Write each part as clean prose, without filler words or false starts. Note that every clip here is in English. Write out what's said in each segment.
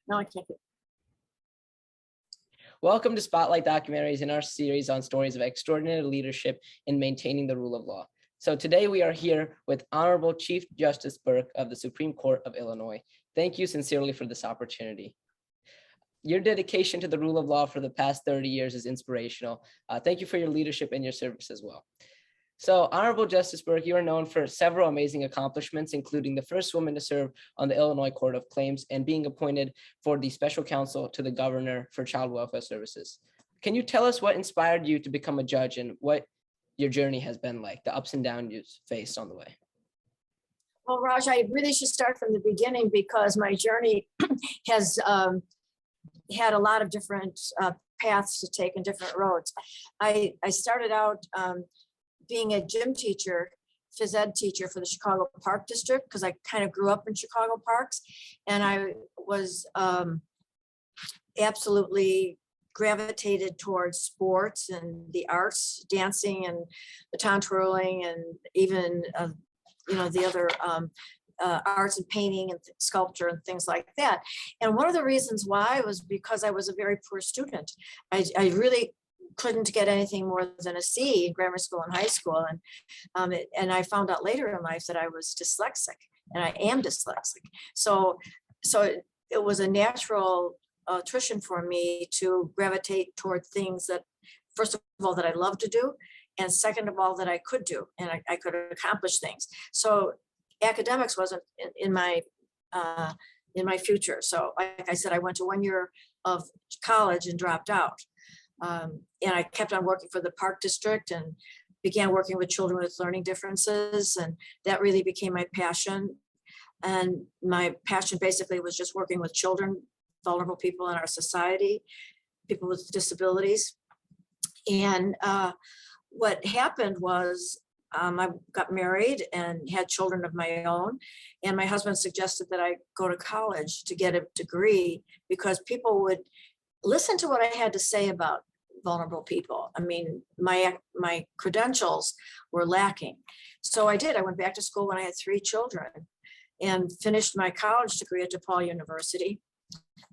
No, I can't. Welcome to Spotlight Documentaries in our series on stories of extraordinary leadership in maintaining the rule of law. So today we are here with Honorable Chief Justice Burke of the Supreme Court of Illinois. Thank you sincerely for this opportunity. Your dedication to the rule of law for the past 30 years is inspirational. Thank you for your leadership and your service as well. So, Honorable Justice Burke, you are known for several amazing accomplishments, including the first woman to serve on the Illinois Court of Claims and being appointed for the special counsel to the governor for child welfare services. Can you tell us what inspired you to become a judge and what your journey has been like, the ups and downs you faced on the way? Well, Raj, I really should start from the beginning because my journey has had a lot of different paths to take and different roads. I started out being a gym teacher, phys ed teacher for the Chicago Park District, because I kind of grew up in Chicago parks, and I was absolutely gravitated towards sports and the arts, dancing and baton twirling, and even the other arts and painting and sculpture and things like that. And one of the reasons why was because I was a very poor student. I really couldn't get anything more than a C in grammar school and high school. And I found out later in life that I was dyslexic, and I am dyslexic. So it was a natural attrition for me to gravitate toward things that, first of all, that I love to do, and second of all, that I could do, and I could accomplish things. So academics wasn't in my future. So like I said, I went to 1 year of college and dropped out. And I kept on working for the Park District and began working with children with learning differences. And that really became my passion. And my passion basically was just working with children, vulnerable people in our society, people with disabilities. And what happened was I got married and had children of my own. And my husband suggested that I go to college to get a degree because people would listen to what I had to say about vulnerable people. I mean, my credentials were lacking. So I did. I went back to school when I had 3 children and finished my college degree at DePaul University,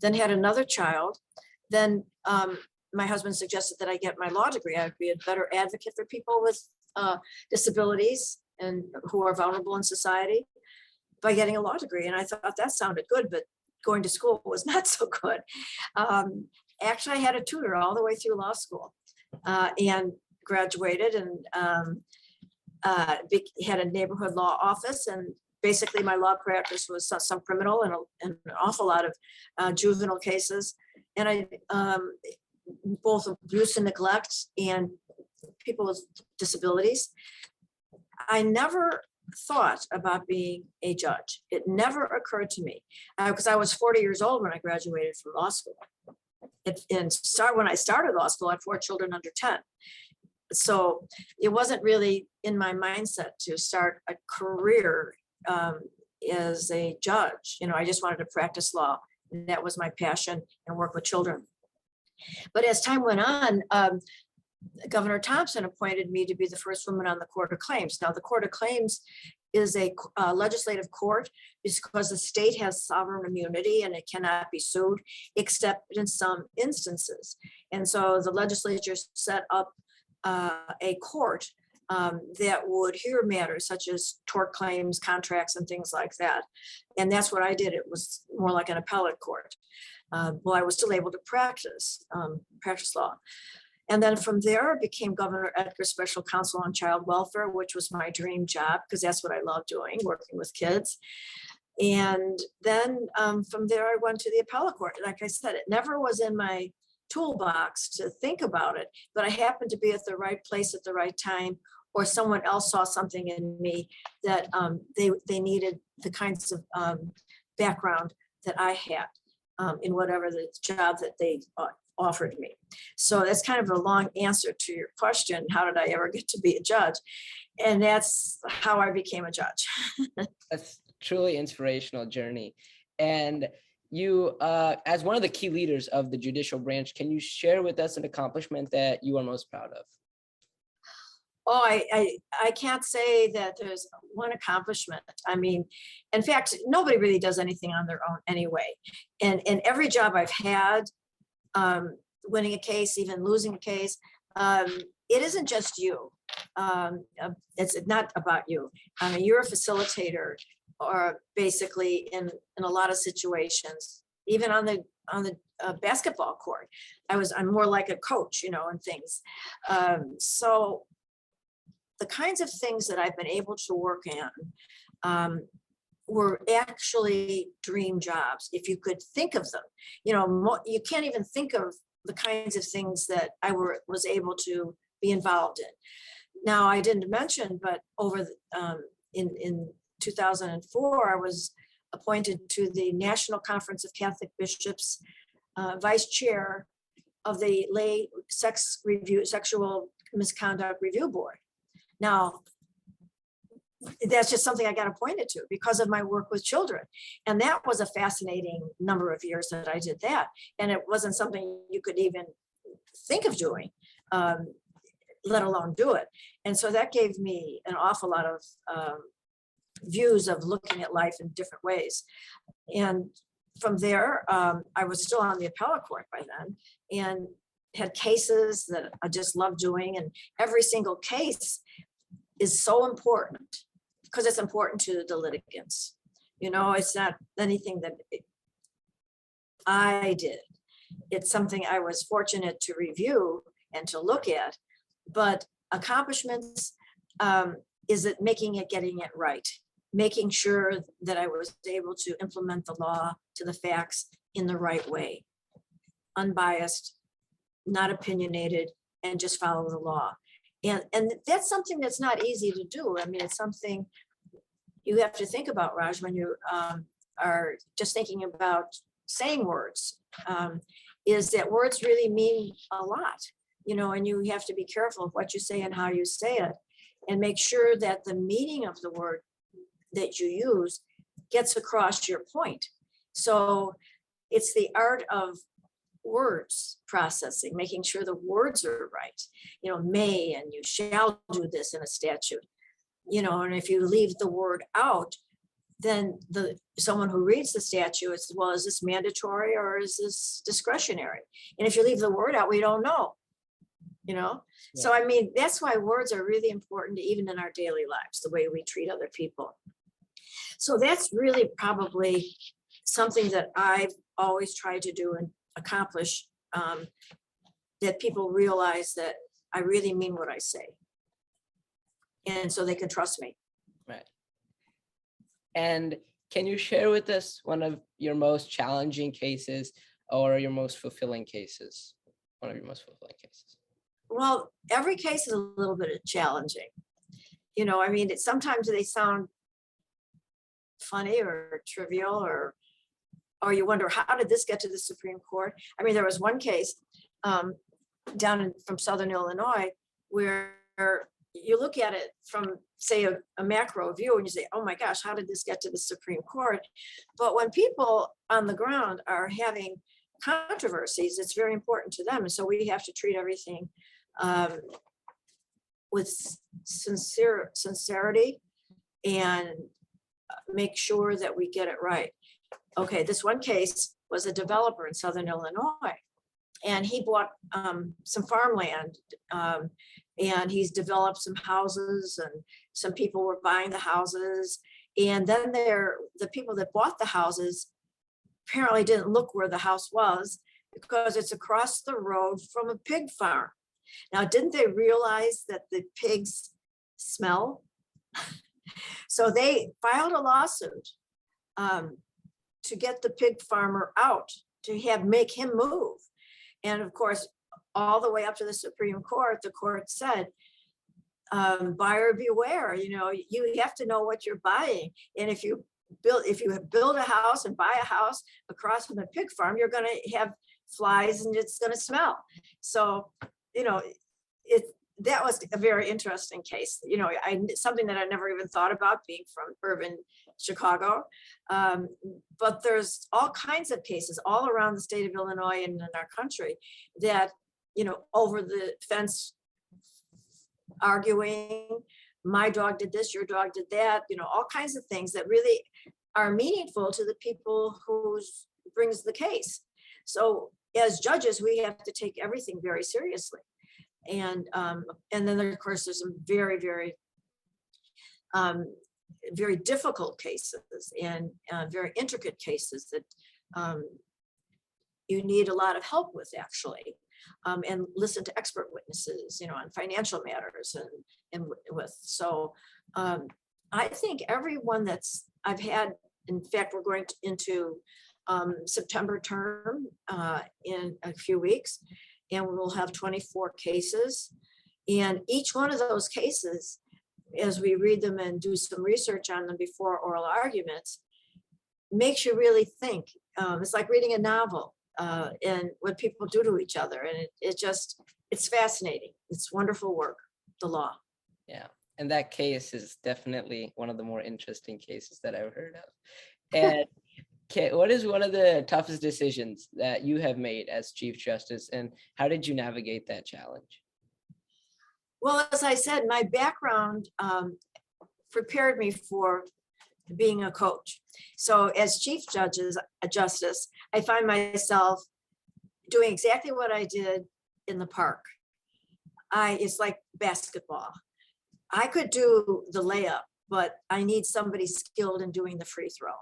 then had another child. Then my husband suggested that I get my law degree. I'd be a better advocate for people with disabilities and who are vulnerable in society by getting a law degree. And I thought that sounded good, but going to school was not so good. Actually, I had a tutor all the way through law school and graduated and had a neighborhood law office. And basically my law practice was some criminal and an awful lot of juvenile cases. And I both abuse and neglect and people with disabilities. I never thought about being a judge. It never occurred to me because I was 40 years old when I graduated from law school. When I started law school, I had 4 children under 10. So it wasn't really in my mindset to start a career as a judge. I just wanted to practice law, and that was my passion, and work with children. But as time went on, Governor Thompson appointed me to be the first woman on the Court of Claims. Now, the Court of Claims is a legislative court because the state has sovereign immunity and it cannot be sued except in some instances. And so the legislature set up a court that would hear matters such as tort claims, contracts, and things like that. And that's what I did. It was more like an appellate court. Well, I was still able to practice law. And then from there, I became Governor Edgar's Special Counsel on Child Welfare, which was my dream job because that's what I love doing, working with kids. And then from there, I went to the appellate court. Like I said, it never was in my toolbox to think about it, but I happened to be at the right place at the right time, or someone else saw something in me that they needed the kinds of background that I had in whatever the job that they offered me. So that's kind of a long answer to your question. How did I ever get to be a judge? And that's how I became a judge. That's truly inspirational journey. And you, as one of the key leaders of the judicial branch, can you share with us an accomplishment that you are most proud of? Oh, I can't say that there's one accomplishment. I mean, in fact, nobody really does anything on their own anyway. And in every job I've had, winning a case, even losing a case, it isn't just you. It's not about you. I mean, you're a facilitator, or basically in a lot of situations, even on the basketball court. I'm more like a coach, you know, and things. So the kinds of things that I've been able to work on were actually dream jobs, if you could think of them. You know, you can't even think of the kinds of things that I was able to be involved in. Now, I didn't mention, but in 2004, I was appointed to the National Conference of Catholic Bishops, vice chair of the lay sexual misconduct review board. Now, that's just something I got appointed to because of my work with children. And that was a fascinating number of years that I did that. And it wasn't something you could even think of doing, let alone do it. And so that gave me an awful lot of views of looking at life in different ways. And from there, I was still on the appellate court by then and had cases that I just loved doing. And every single case is so important because it's important to the litigants. You know, it's not anything that I did. It's something I was fortunate to review and to look at, but accomplishments is it getting it right, making sure that I was able to implement the law to the facts in the right way, unbiased, not opinionated, and just follow the law. And that's something that's not easy to do. I mean, it's something you have to think about, Raj, when you are just thinking about saying words, is that words really mean a lot, you know, and you have to be careful of what you say and how you say it, and make sure that the meaning of the word that you use gets across your point. So it's the art of words processing, making sure the words are right. You know, may and you shall do this in a statute, you know, and if you leave the word out, then someone who reads the statute, it's, well, is this mandatory or is this discretionary? And if you leave the word out, we don't know, you know? Yeah. So, I mean, that's why words are really important, even in our daily lives, the way we treat other people. So that's really probably something that I've always tried to do and accomplish, that people realize that I really mean what I say. And so they can trust me. Right. And can you share with us one of your most challenging cases or your most fulfilling cases? One of your most fulfilling cases? Well, every case is a little bit challenging. You know, I mean, sometimes they sound funny or trivial, or you wonder, how did this get to the Supreme Court? I mean, there was one case down from Southern Illinois where you look at it from, say, a macro view and you say, oh my gosh, how did this get to the Supreme Court? But when people on the ground are having controversies, it's very important to them. And so we have to treat everything with sincerity and make sure that we get it right. Okay, this one case was a developer in Southern Illinois, and he bought some farmland, and he's developed some houses, and some people were buying the houses. And then the people that bought the houses apparently didn't look where the house was because it's across the road from a pig farm. Now, didn't they realize that the pigs smell? So they filed a lawsuit to get the pig farmer out, to make him move. And of course, all the way up to the Supreme Court, the court said, buyer beware, you know, you have to know what you're buying. And if you build a house and buy a house across from the pig farm, you're going to have flies and it's going to smell. So, you know, that was a very interesting case. You know, something that I never even thought about, being from urban Chicago. But there's all kinds of cases all around the state of Illinois and in our country that, you know, over the fence arguing, my dog did this, your dog did that, all kinds of things that really are meaningful to the people who brings the case. So as judges, we have to take everything very seriously. And then of course there's some very, very, very difficult cases and very intricate cases that you need a lot of help with, actually, and listen to expert witnesses, on financial matters and with. So I think everyone that's I've had, in fact, we're going into September term in a few weeks, and we'll have 24 cases. And each one of those cases, as we read them and do some research on them before oral arguments, makes you really think. It's like reading a novel and what people do to each other. And it's fascinating. It's wonderful work, the law. Yeah. And that case is definitely one of the more interesting cases that I've heard of. And what is one of the toughest decisions that you have made as Chief Justice, and how did you navigate that challenge? Well, as I said, my background prepared me for being a coach. So as Chief Justice, I find myself doing exactly what I did in the park. It's like basketball. I could do the layup, but I need somebody skilled in doing the free throw.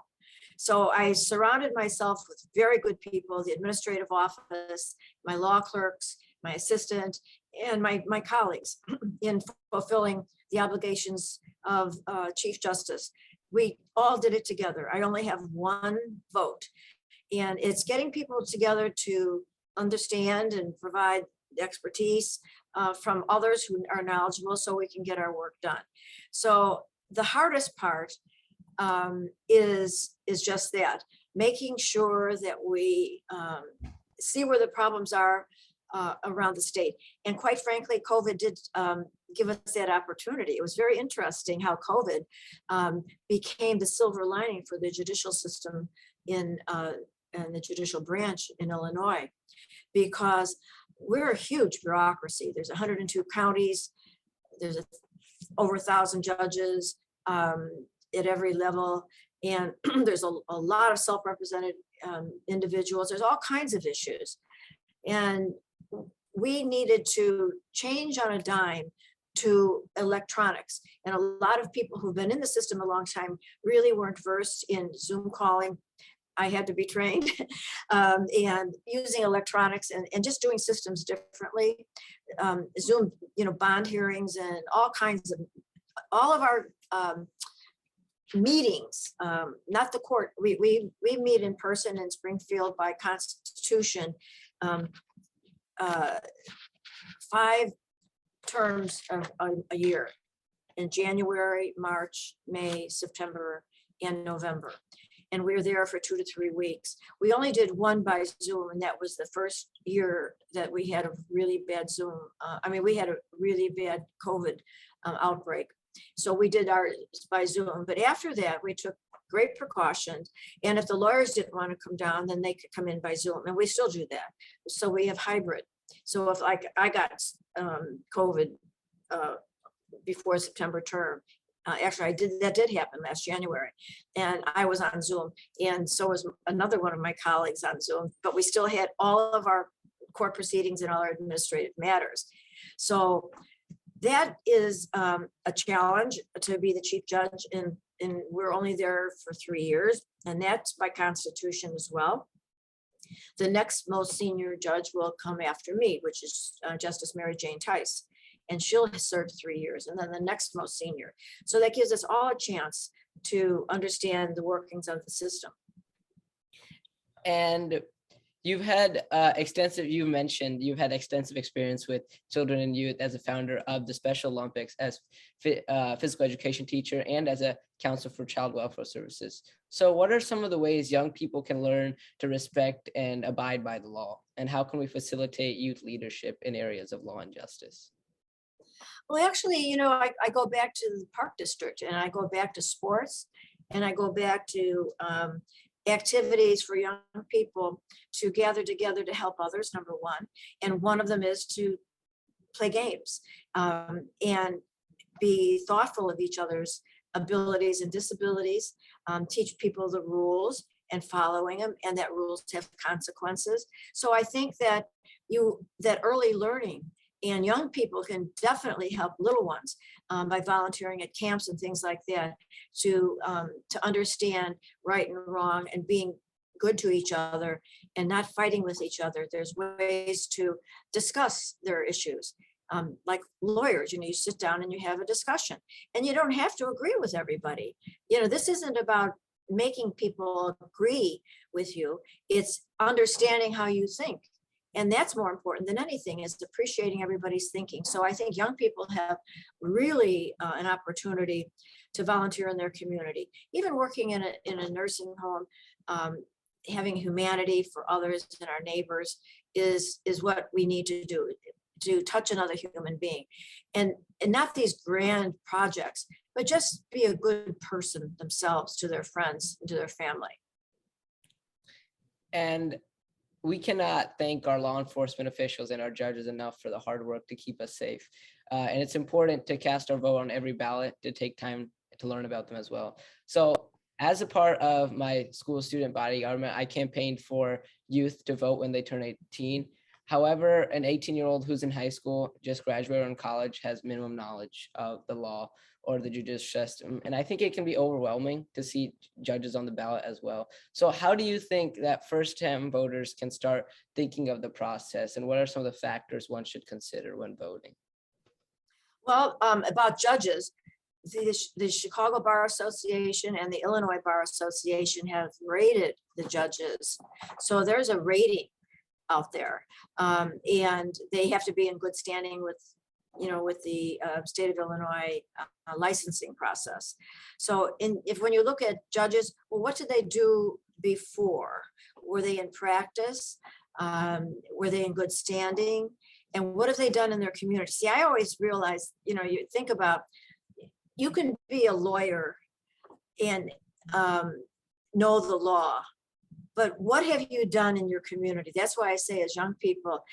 So I surrounded myself with very good people, the administrative office, my law clerks, my assistant, and my colleagues in fulfilling the obligations of Chief Justice. We all did it together. I only have one vote, and it's getting people together to understand and provide expertise from others who are knowledgeable so we can get our work done. So the hardest part is just that, making sure that we see where the problems are around the state. And quite frankly, COVID did give us that opportunity. It was very interesting how COVID became the silver lining for the judicial system in the judicial branch in Illinois, because we're a huge bureaucracy. There's 102 counties. There's over 1,000 judges at every level. And there's a lot of self-represented individuals. There's all kinds of issues. And we needed to change on a dime to electronics. And a lot of people who've been in the system a long time really weren't versed in Zoom calling. I had to be trained and using electronics and just doing systems differently. Zoom, bond hearings and all of our meetings, not the court. We meet in person in Springfield by Constitution, 5 terms a year in January, March, May, September, and November. And we were there for 2 to 3 weeks. We only did one by Zoom, and that was the first year that we had a really bad Zoom. We had a really bad COVID outbreak. So we did ours by Zoom. But after that, we took great precautions. And if the lawyers didn't want to come down, then they could come in by Zoom. And we still do that. So we have hybrid. So if I got COVID before September term, actually that did happen last January, and I was on Zoom, and so was another one of my colleagues on Zoom, but we still had all of our court proceedings and all our administrative matters. So that is a challenge to be the chief judge, and we're only there for 3 years, and that's by Constitution as well. The next most senior judge will come after me, which is Justice Mary Jane Tice. And she'll serve 3 years, and then the next most senior. So that gives us all a chance to understand the workings of the system. And you've had you mentioned you've had extensive experience with children and youth as a founder of the Special Olympics, as physical education teacher, and as a counselor for child welfare services. So what are some of the ways young people can learn to respect and abide by the law? And how can we facilitate youth leadership in areas of law and justice? Well, actually, I go back to the Park District, and I go back to sports, and I go back to activities for young people to gather together to help others, number one. And one of them is to play games, and be thoughtful of each other's abilities and disabilities, teach people the rules and following them, and that rules have consequences. So I think that that early learning, and young people can definitely help little ones by volunteering at camps and things like that to understand right and wrong and being good to each other and not fighting with each other. There's ways to discuss their issues. Like lawyers, you sit down and you have a discussion, and you don't have to agree with everybody. This isn't about making people agree with you. It's understanding how you think. And that's more important than anything, is appreciating everybody's thinking. So I think young people have really an opportunity to volunteer in their community. Even working in a nursing home, having humanity for others and our neighbors is what we need to do, to touch another human being. And not these grand projects, but just be a good person themselves to their friends and to their family. And we cannot thank our law enforcement officials and our judges enough for the hard work to keep us safe. And it's important to cast our vote on every ballot, to take time to learn about them as well. So as a part of my school student body government, I campaigned for youth to vote when they turn 18. However, an 18-year-old who's in high school, just graduated from college, has minimum knowledge of the law or the judicial system. And I think it can be overwhelming to see judges on the ballot as well. So how do you think that first-time voters can start thinking of the process, and what are some of the factors one should consider when voting? Well, about judges, the Chicago Bar Association and the Illinois Bar Association have rated the judges. So there's a rating out there, and they have to be in good standing with the state of Illinois licensing process. So when you look at judges, well, what did they do before? Were they in practice? Were they in good standing? And what have they done in their community? See, I always realize, you think about, you can be a lawyer and know the law, but what have you done in your community? That's why I say, as young people,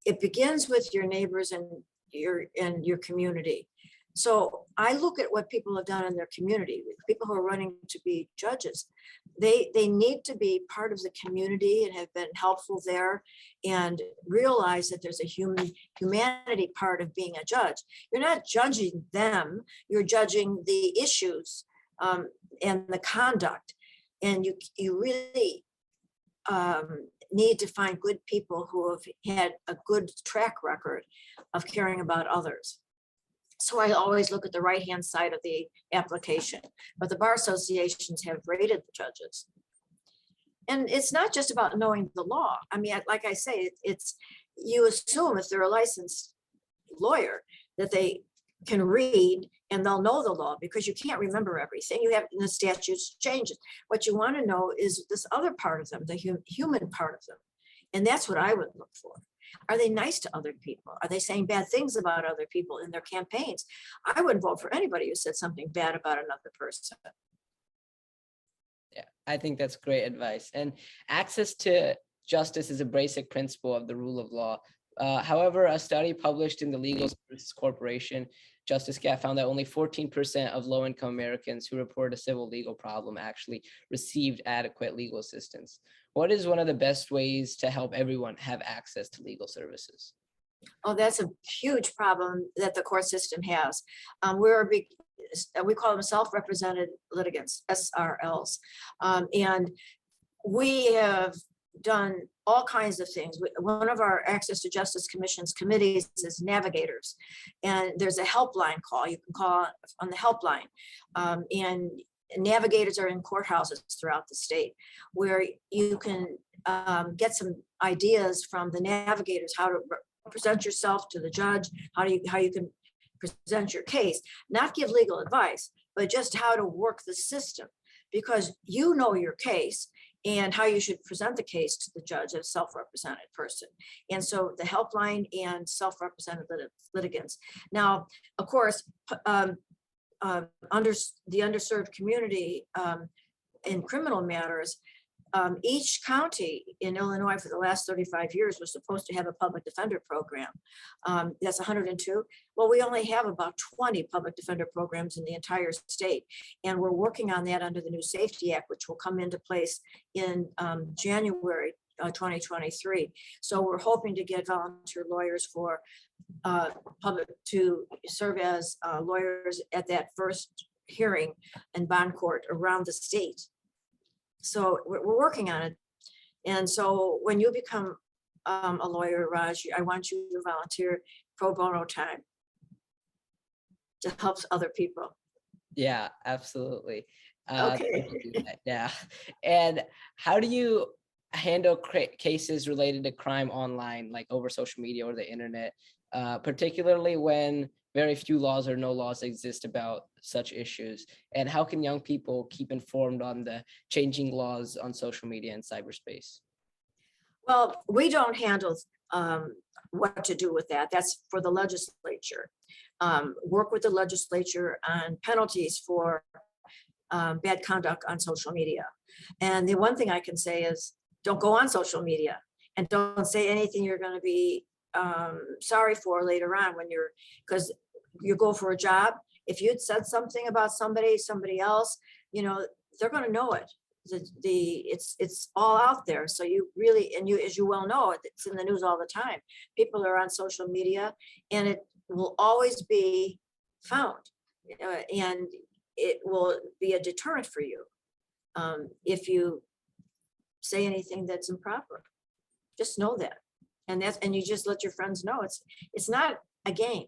it begins with your neighbors and your community. So I look at what people have done in their community. People who are running to be judges, they need to be part of the community and have been helpful there, and realize that there's a humanity part of being a judge. You're not judging them, you're judging the issues and the conduct. And you really need to find good people who have had a good track record of caring about others. So I always look at the right-hand side of the application, but the bar associations have rated the judges. And it's not just about knowing the law. I mean, like I say, you assume if they're a licensed lawyer that they can read and they'll know the law, because you can't remember everything. You have the statutes changes. What you want to know is this other part of them, the human part of them. And that's what I would look for. Are they nice to other people? Are they saying bad things about other people in their campaigns? I wouldn't vote for anybody who said something bad about another person. Yeah, I think that's great advice. And access to justice is a basic principle of the rule of law. However, a study published in the Legal Services Corporation Justice Gap found that only 14% of low-income Americans who report a civil legal problem actually received adequate legal assistance. What is one of the best ways to help everyone have access to legal services? Oh, that's a huge problem that the court system has. We call them self-represented litigants, SRLs. And we have done all kinds of things. One of our Access to Justice Commission's committees is navigators. And there's a helpline call. You can call on the helpline. And navigators are in courthouses throughout the state, where you can get some ideas from the navigators, how to present yourself to the judge, how you can present your case, not give legal advice, but just how to work the system, because you know your case and how you should present the case to the judge as a self-represented person. And so the helpline and self-represented litigants. Now, of course, under the underserved community in criminal matters, each county in Illinois for the last 35 years was supposed to have a public defender program. That's 102. Well, we only have about 20 public defender programs in the entire state. And we're working on that under the new Safety Act, which will come into place in January 2023. So we're hoping to get volunteer lawyers for public to serve as lawyers at that first hearing in bond court around the state. So we're working on it. And so when you become a lawyer, Raj, I want you to volunteer pro bono time to help other people. Yeah, absolutely. Okay. Yeah. And how do you handle cases related to crime online, like over social media or the internet, particularly when very few laws or no laws exist about such issues? And how can young people keep informed on the changing laws on social media and cyberspace? Well, we don't handle what to do with that. That's for the legislature. Work with the legislature on penalties for bad conduct on social media. And the one thing I can say is don't go on social media and don't say anything you're going to be sorry for later on when because you go for a job. If you'd said something about somebody else, they're going to know it. It's all out there. So you really, and as you well know, it's in the news all the time. People are on social media and it will always be found, and it will be a deterrent for you if you say anything that's improper. Just know that. And you just let your friends know it's not a game.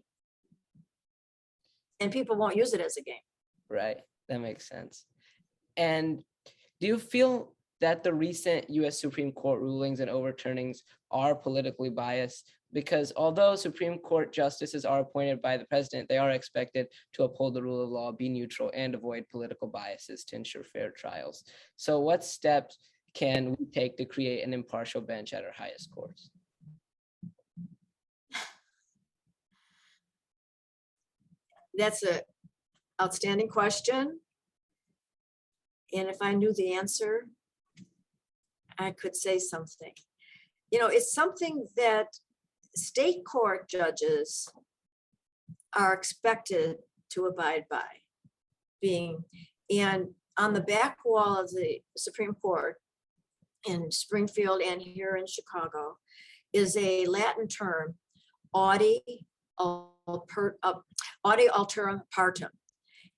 And people won't use it as a game. Right. That makes sense. And do you feel that the recent US Supreme Court rulings and overturnings are politically biased? Because although Supreme Court justices are appointed by the president, they are expected to uphold the rule of law, be neutral, and avoid political biases to ensure fair trials. So what steps can we take to create an impartial bench at our highest courts? That's an outstanding question. And if I knew the answer, I could say something. It's something that state court judges are expected to abide by. And on the back wall of the Supreme Court in Springfield and here in Chicago is a Latin term, audi alterum partem.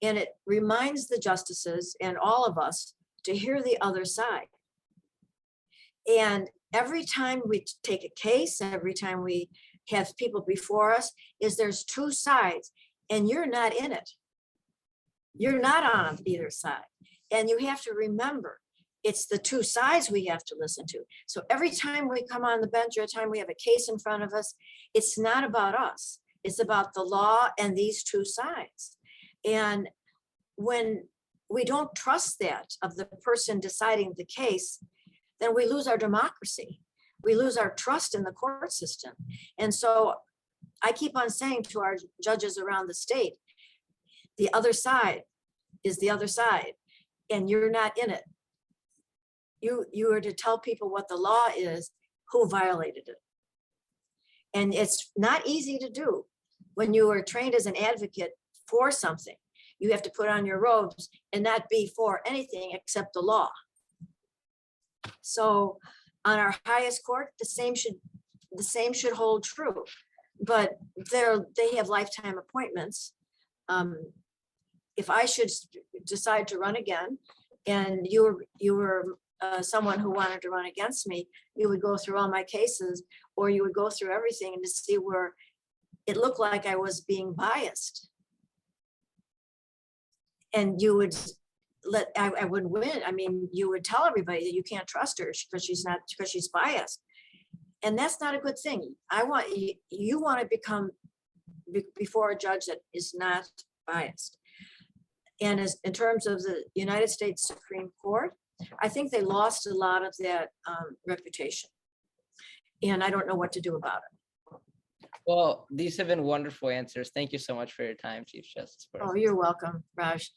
And it reminds the justices and all of us to hear the other side. And every time we take a case, every time we have people before us, there's two sides and you're not in it. You're not on either side. And you have to remember, it's the two sides we have to listen to. So every time we come on the bench, every time we have a case in front of us, it's not about us. It's about the law and these two sides. And when we don't trust that of the person deciding the case, then we lose our democracy. We lose our trust in the court system. And so I keep on saying to our judges around the state, the other side is the other side, and you're not in it. You are to tell people what the law is, who violated it. And it's not easy to do when you are trained as an advocate for something. You have to put on your robes and not be for anything except the law. So on our highest court, the same should hold true. But they have lifetime appointments. If I should decide to run again, and you were someone who wanted to run against me, you would go through all my cases, or you would go through everything and to see where it looked like I was being biased. And you would I wouldn't win. I mean, you would tell everybody that you can't trust her because she's biased. And that's not a good thing. You want to become before a judge that is not biased. And in terms of the United States Supreme Court, I think they lost a lot of that reputation. And I don't know what to do about it. Well, these have been wonderful answers. Thank you so much for your time, Chief Justice Burke. Oh, you're welcome, Raj.